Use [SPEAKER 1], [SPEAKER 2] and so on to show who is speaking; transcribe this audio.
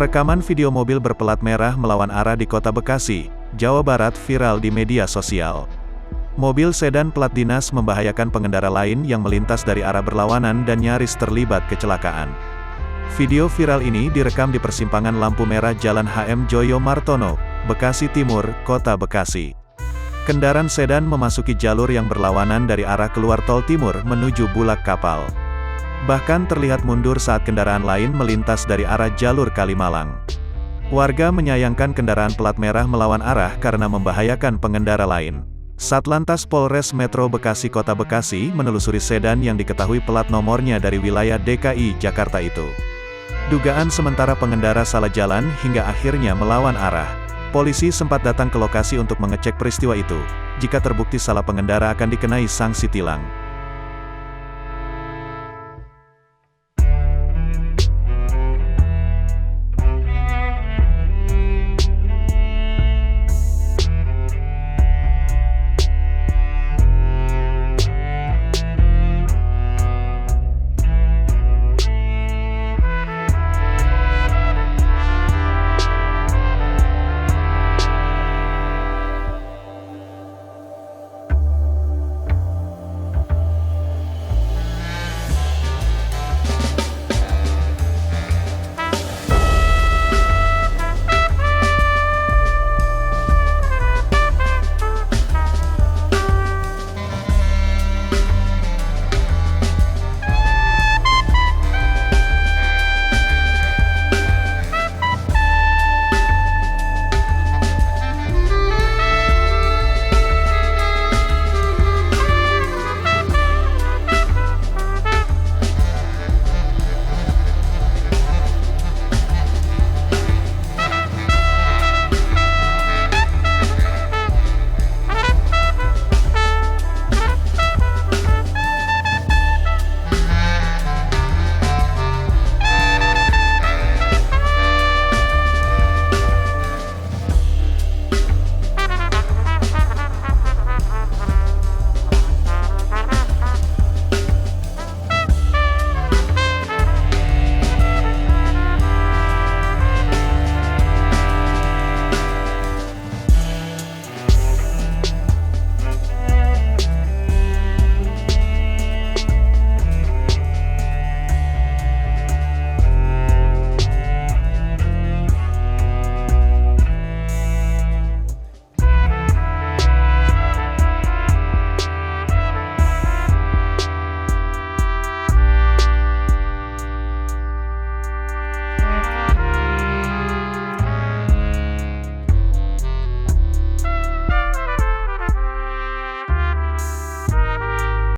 [SPEAKER 1] Rekaman video mobil berplat merah melawan arah di Kota Bekasi, Jawa Barat viral di media sosial. Mobil sedan plat dinas membahayakan pengendara lain yang melintas dari arah berlawanan dan nyaris terlibat kecelakaan. Video viral ini direkam di persimpangan lampu merah Jalan HM Joyo Martono, Bekasi Timur, Kota Bekasi. Kendaraan sedan memasuki jalur yang berlawanan dari arah keluar tol timur menuju Bulak Kapal. Bahkan terlihat mundur saat kendaraan lain melintas dari arah jalur Kalimalang. Warga menyayangkan kendaraan plat merah melawan arah karena membahayakan pengendara lain. Satlantas Polres Metro Bekasi Kota Bekasi menelusuri sedan yang diketahui plat nomornya dari wilayah DKI Jakarta itu. Dugaan sementara pengendara salah jalan hingga akhirnya melawan arah. Polisi sempat datang ke lokasi untuk mengecek peristiwa itu. Jika terbukti salah pengendara akan dikenai sanksi tilang.